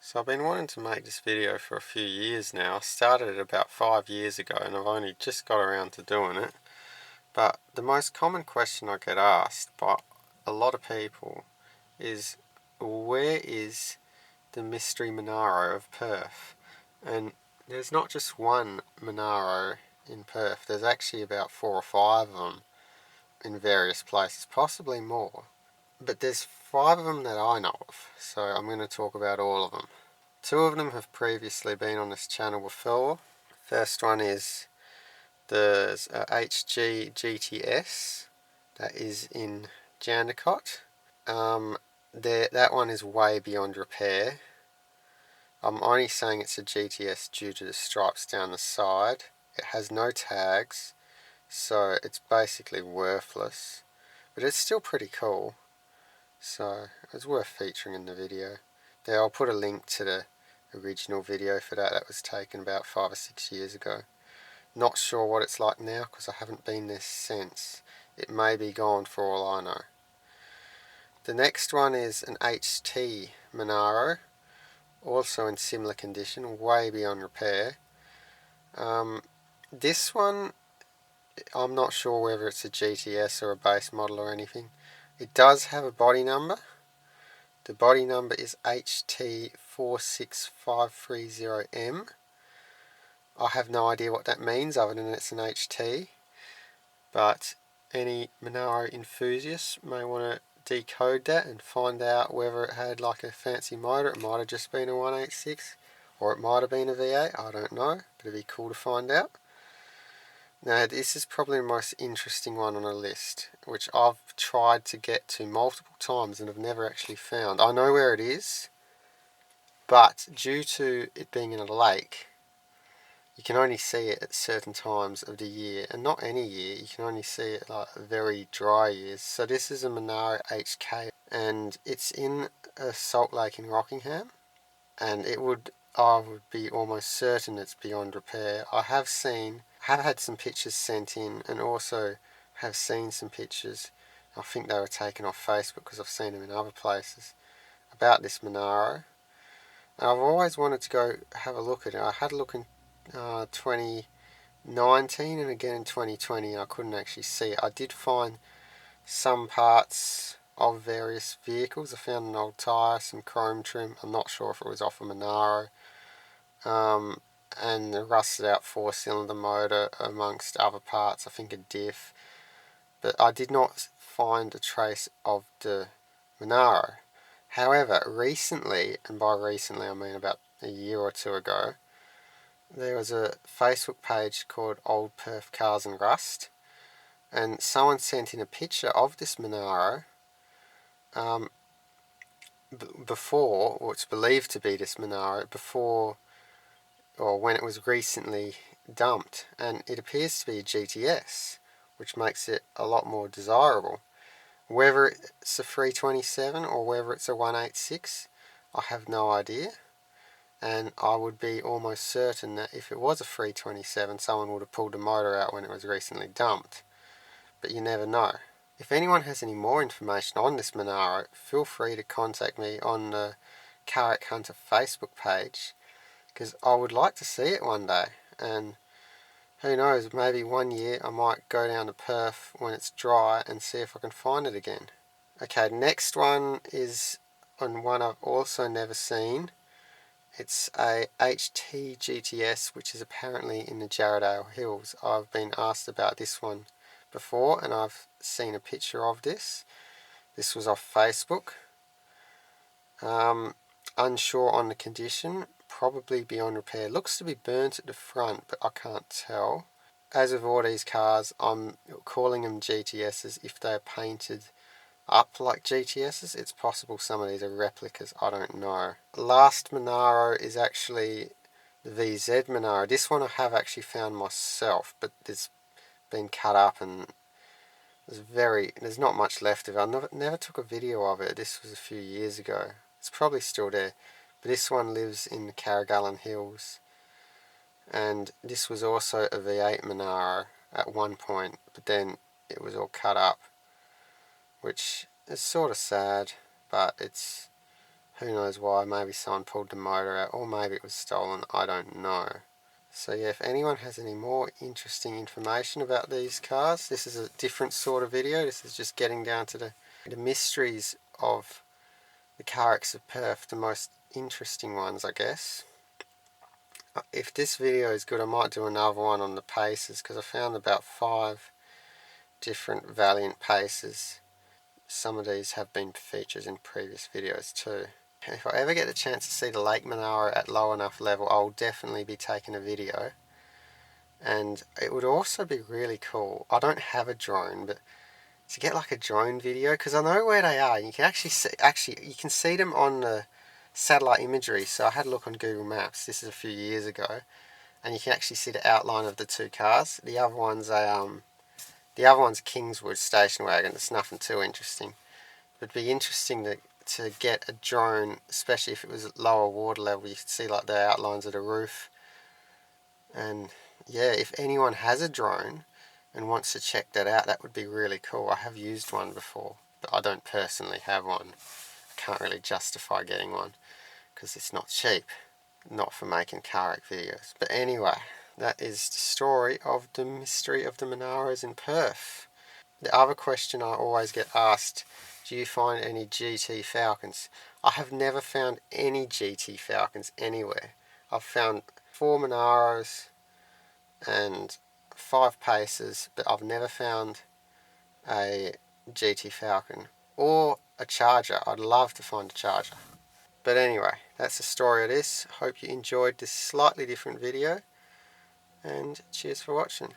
So I've been wanting to make this video for a few years now. I started it about 5 years ago and I've only just got around to doing it. But the most common question I get asked by a lot of people is, where is the mystery Monaro of Perth? And there's not just one Monaro in Perth, there's actually about 4 or 5 of them in various places, possibly more. But there's 5 of them that I know of, so I'm going to talk about all of them. 2 of them have previously been on this channel before. First one is the HG GTS that is in Jandakot. That one is way beyond repair. I'm only saying it's a GTS due to the stripes down the side. It has no tags, so it's basically worthless. But it's still pretty cool, so it's worth featuring in the video. There, I'll put a link to the original video for that was taken about 5 or 6 years ago. Not sure what it's like now because I haven't been there since. It may be gone for all I know. The next one is an HT Monaro, also in similar condition, way beyond repair. This one, I'm not sure whether it's a GTS or a base model or anything. It does have a body number. The body number is HT46530M. I have no idea what that means other than it's an HT, but any Monaro enthusiasts may want to decode that and find out whether it had like a fancy motor. It might have just been a 186 or it might have been a V8, I don't know, but it'd be cool to find out. Now this is probably the most interesting one on the list, which I've tried to get to multiple times and have never actually found. I know where it is, but due to it being in a lake, you can only see it at certain times of the year, and not any year, you can only see it like very dry years. So this is a Monaro HK, and it's in a salt lake in Rockingham, and I would be almost certain it's beyond repair. I have had some pictures sent in, and also have seen some pictures, I think they were taken off Facebook because I've seen them in other places, about this Monaro. And I've always wanted to go have a look at it. I had a look in 2019 and again in 2020, and I couldn't actually see it. I did find some parts of various vehicles. I found an old tyre, some chrome trim. I'm not sure if it was off a Monaro. And a rusted out 4-cylinder motor amongst other parts, I think a diff. But I did not find a trace of the Monaro. However, recently, and by recently I mean about a year or two ago, there was a Facebook page called Old Perth Cars and Rust, and someone sent in a picture of this Monaro before, or it's believed to be this Monaro, before or when it was recently dumped, and it appears to be a GTS, which makes it a lot more desirable. Whether it's a 327 or whether it's a 186, I have no idea. And I would be almost certain that if it was a 327, someone would have pulled the motor out when it was recently dumped. But you never know. If anyone has any more information on this Monaro, feel free to contact me on the Carrick Hunter Facebook page, because I would like to see it one day. And who knows, maybe one year I might go down to Perth when it's dry and see if I can find it again. Okay, next one is on one I've also never seen. It's a HT GTS, which is apparently in the Jarrahdale Hills. I've been asked about this one before, and I've seen a picture of this. This was off Facebook. Unsure on the condition, probably beyond repair. Looks to be burnt at the front, but I can't tell. As with all these cars, I'm calling them GTSs if they're painted up like GTSs. It's possible some of these are replicas, I don't know. Last Monaro is actually the VZ Monaro. This one I have actually found myself, but it's been cut up and there's not much left of it. I never took a video of it. This was a few years ago. It's probably still there, but this one lives in the Carrigallen Hills, and this was also a V8 Monaro at one point, but then it was all cut up, which is sort of sad, but it's Who knows why? Maybe someone pulled the motor out, or maybe it was stolen. I don't know. So yeah, if anyone has any more interesting information about these cars, this is a different sort of video. This is just getting down to the mysteries of the Monaros of Perth, the most interesting ones, I guess. If this video is good, I might do another one on the paces, because I found about 5 different Valiant paces. Some of these have been featured in previous videos too. If I ever get the chance to see the Lake Monaro at low enough level, I'll definitely be taking a video. And it would also be really cool, I don't have a drone, but to get like a drone video, because I know where they are. You can you can see them on the satellite imagery. So I had a look on Google Maps, this is a few years ago, and you can actually see the outline of the 2 cars. The other one's Kingswood station wagon. It's nothing too interesting. It'd be interesting to get a drone, especially if it was at lower water level. You could see like the outlines of the roof. And yeah, if anyone has a drone and wants to check that out, that would be really cool. I have used one before, but I don't personally have one. I can't really justify getting one because it's not cheap, not for making car wreck videos. But anyway, that is the story of the mystery of the Monaros in Perth. The other question I always get asked, do you find any GT Falcons? I have never found any GT Falcons anywhere. I've found 4 Monaros and 5 paces, but I've never found a GT Falcon or a Charger. I'd love to find a Charger. But anyway, that's the story of this. Hope you enjoyed this slightly different video, and cheers for watching.